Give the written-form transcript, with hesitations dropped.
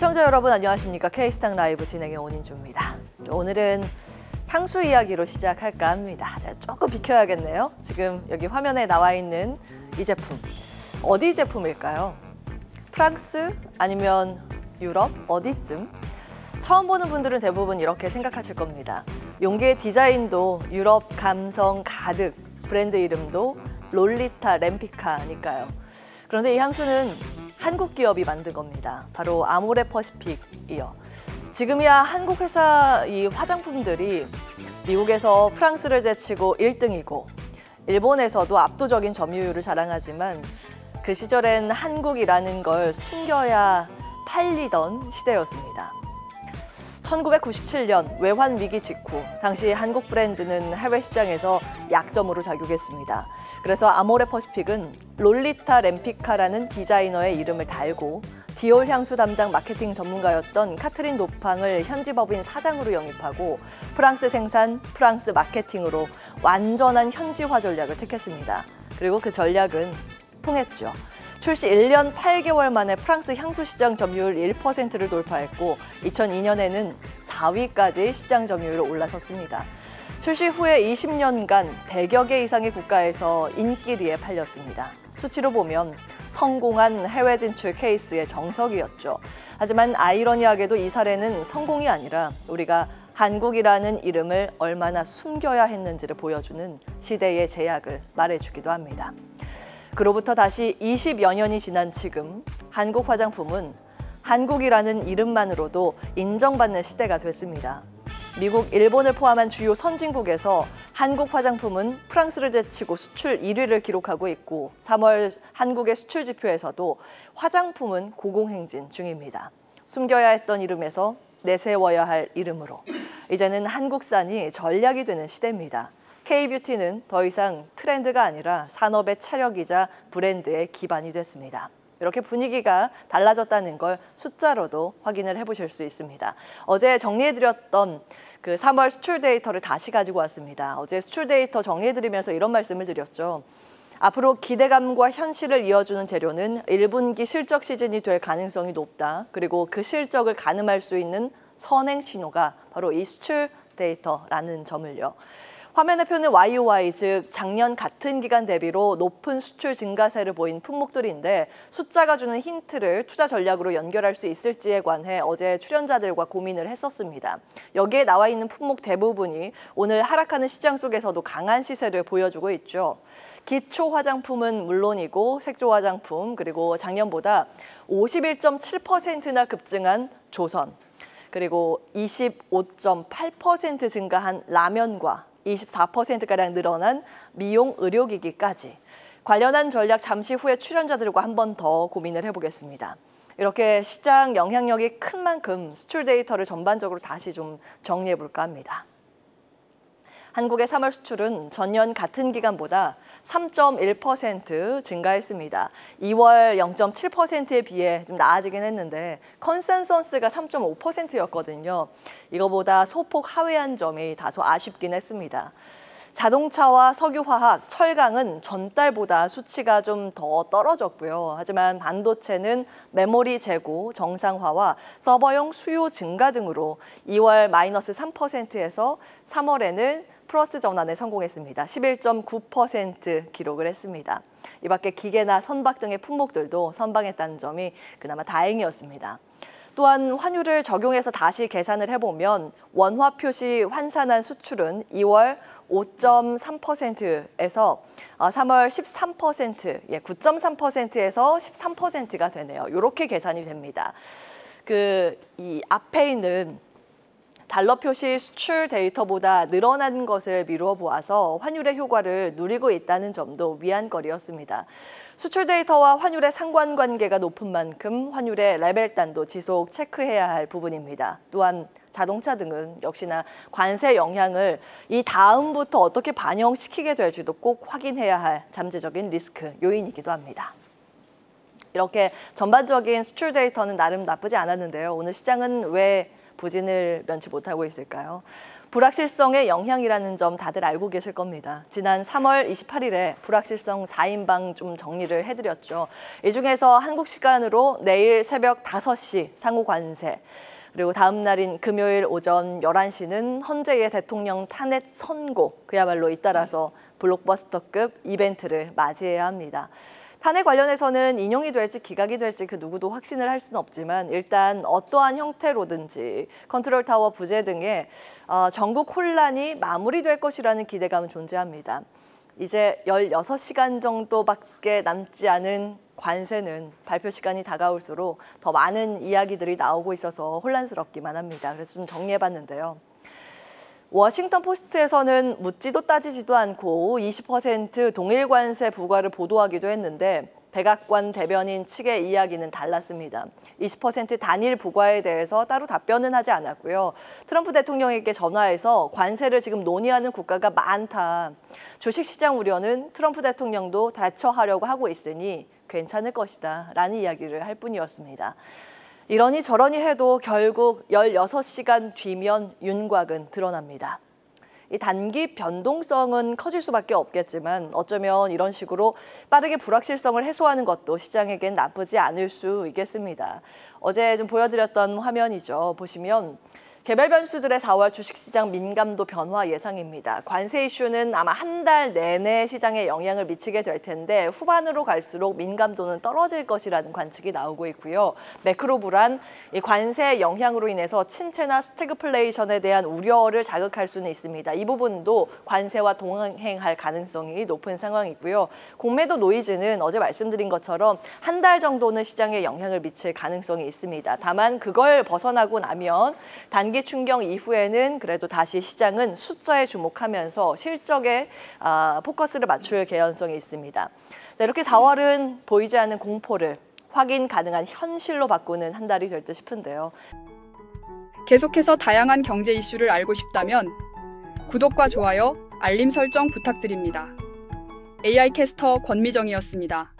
시청자 여러분 안녕하십니까? K스탁 라이브 진행의 오인주입니다. 오늘은 향수 이야기로 시작할까 합니다. 조금 비켜야겠네요. 지금 여기 화면에 나와 있는 이 제품, 어디 제품일까요? 프랑스 아니면 유럽 어디쯤? 처음 보는 분들은 대부분 이렇게 생각하실 겁니다. 용기의 디자인도 유럽 감성 가득, 브랜드 이름도 롤리타 램피카니까요. 그런데 이 향수는 한국 기업이 만든 겁니다. 바로 아모레 퍼시픽이요. 지금이야 한국 회사 이 화장품들이 미국에서 프랑스를 제치고 1등이고 일본에서도 압도적인 점유율을 자랑하지만 그 시절엔 한국이라는 걸 숨겨야 팔리던 시대였습니다. 1997년 외환 위기 직후 당시 한국 브랜드는 해외 시장에서 약점으로 작용했습니다. 그래서 아모레 퍼시픽은 롤리타 램피카라는 디자이너의 이름을 달고 디올 향수 담당 마케팅 전문가였던 카트린 노팡을 현지 법인 사장으로 영입하고 프랑스 생산, 프랑스 마케팅으로 완전한 현지화 전략을 택했습니다. 그리고 그 전략은 통했죠. 출시 1년 8개월 만에 프랑스 향수 시장 점유율 1%를 돌파했고 2002년에는 4위까지 시장 점유율로 올라섰습니다. 출시 후에 20년간 100여 개 이상의 국가에서 인기리에 팔렸습니다. 수치로 보면 성공한 해외 진출 케이스의 정석이었죠. 하지만 아이러니하게도 이 사례는 성공이 아니라 우리가 한국이라는 이름을 얼마나 숨겨야 했는지를 보여주는 시대의 제약을 말해주기도 합니다. 그로부터 다시 20여 년이 지난 지금 한국 화장품은 한국이라는 이름만으로도 인정받는 시대가 됐습니다. 미국, 일본을 포함한 주요 선진국에서 한국 화장품은 프랑스를 제치고 수출 1위를 기록하고 있고 3월 한국의 수출 지표에서도 화장품은 고공행진 중입니다. 숨겨야 했던 이름에서 내세워야 할 이름으로 이제는 한국산이 전략이 되는 시대입니다. K뷰티는 더 이상 트렌드가 아니라 산업의 체력이자 브랜드의 기반이 됐습니다. 이렇게 분위기가 달라졌다는 걸 숫자로도 확인을 해보실 수 있습니다. 어제 정리해드렸던 그 3월 수출 데이터를 다시 가지고 왔습니다. 어제 수출 데이터 정리해드리면서 이런 말씀을 드렸죠. 앞으로 기대감과 현실을 이어주는 재료는 1분기 실적 시즌이 될 가능성이 높다. 그리고 그 실적을 가늠할 수 있는 선행 신호가 바로 이 수출 데이터라는 점을요. 화면에 펴는 YOY, 즉 작년 같은 기간 대비로 높은 수출 증가세를 보인 품목들인데 숫자가 주는 힌트를 투자 전략으로 연결할 수 있을지에 관해 어제 출연자들과 고민을 했었습니다. 여기에 나와 있는 품목 대부분이 오늘 하락하는 시장 속에서도 강한 시세를 보여주고 있죠. 기초 화장품은 물론이고 색조 화장품, 그리고 작년보다 51.7%나 급증한 조선, 그리고 25.8% 증가한 라면과 24%가량 늘어난 미용 의료기기까지 관련한 전략 잠시 후에 출연자들과 한 번 더 고민을 해보겠습니다. 이렇게 시장 영향력이 큰 만큼 수출 데이터를 전반적으로 다시 좀 정리해볼까 합니다. 한국의 3월 수출은 전년 같은 기간보다 3.1% 증가했습니다. 2월 0.7%에 비해 좀 나아지긴 했는데 컨센서스가 3.5%였거든요. 이거보다 소폭 하회한 점이 다소 아쉽긴 했습니다. 자동차와 석유화학, 철강은 전달보다 수치가 좀 더 떨어졌고요. 하지만 반도체는 메모리 재고 정상화와 서버용 수요 증가 등으로 2월 마이너스 3%에서 3월에는 플러스 전환에 성공했습니다. 11.9% 기록을 했습니다. 이 밖에 기계나 선박 등의 품목들도 선방했다는 점이 그나마 다행이었습니다. 또한 환율을 적용해서 다시 계산을 해보면 원화 표시 환산한 수출은 2월 5.3%에서 3월 13%, 9.3%에서 13%가 되네요. 이렇게 계산이 됩니다. 이 앞에 있는 달러 표시 수출 데이터보다 늘어난 것을 미루어 보아서 환율의 효과를 누리고 있다는 점도 위안거리였습니다. 수출 데이터와 환율의 상관관계가 높은 만큼 환율의 레벨단도 지속 체크해야 할 부분입니다. 또한 자동차 등은 역시나 관세 영향을 이 다음부터 어떻게 반영시키게 될지도 꼭 확인해야 할 잠재적인 리스크 요인이기도 합니다. 이렇게 전반적인 수출 데이터는 나름 나쁘지 않았는데요. 오늘 시장은 왜 부진을 면치 못하고 있을까요? 불확실성의 영향이라는 점 다들 알고 계실 겁니다. 지난 3월 28일에 불확실성 4인방 좀 정리를 해드렸죠. 이 중에서 한국 시간으로 내일 새벽 5시 상호 관세, 그리고 다음 날인 금요일 오전 11시는 헌재의 대통령 탄핵 선고, 그야말로 잇따라서 블록버스터급 이벤트를 맞이해야 합니다. 탄핵 관련해서는 인용이 될지 기각이 될지 그 누구도 확신을 할 수는 없지만 일단 어떠한 형태로든지 컨트롤타워 부재 등의 전국 혼란이 마무리될 것이라는 기대감은 존재합니다. 이제 16시간 정도밖에 남지 않은 관세는 발표 시간이 다가올수록 더 많은 이야기들이 나오고 있어서 혼란스럽기만 합니다. 그래서 좀 정리해봤는데요. 워싱턴 포스트에서는 묻지도 따지지도 않고 20% 동일 관세 부과를 보도하기도 했는데 백악관 대변인 측의 이야기는 달랐습니다. 20% 단일 부과에 대해서 따로 답변은 하지 않았고요. 트럼프 대통령에게 전화해서 관세를 지금 논의하는 국가가 많다. 주식시장 우려는 트럼프 대통령도 대처하려고 하고 있으니 괜찮을 것이다 라는 이야기를 할 뿐이었습니다. 이러니 저러니 해도 결국 16시간 뒤면 윤곽은 드러납니다. 이 단기 변동성은 커질 수밖에 없겠지만 어쩌면 이런 식으로 빠르게 불확실성을 해소하는 것도 시장에겐 나쁘지 않을 수 있겠습니다. 어제 좀 보여드렸던 화면이죠. 보시면 개별 변수들의 4월 주식시장 민감도 변화 예상입니다. 관세 이슈는 아마 한 달 내내 시장에 영향을 미치게 될 텐데 후반으로 갈수록 민감도는 떨어질 것이라는 관측이 나오고 있고요. 매크로 불안, 이 관세 영향으로 인해서 침체나 스태그플레이션에 대한 우려를 자극할 수는 있습니다. 이 부분도 관세와 동행할 가능성이 높은 상황이고요. 공매도 노이즈는 어제 말씀드린 것처럼 한 달 정도는 시장에 영향을 미칠 가능성이 있습니다. 다만 그걸 벗어나고 나면 단기 충격 이후에는 그래도 다시 시장은 숫자에 주목하면서 실적에 포커스를 맞출 개연성이 있습니다. 자, 이렇게 4월은 보이지 않는 공포를 확인 가능한 현실로 바꾸는 한 달이 될 듯 싶은데요. 계속해서 다양한 경제 이슈를 알고 싶다면 구독과 좋아요, 알림 설정 부탁드립니다. AI 캐스터 권미정이었습니다.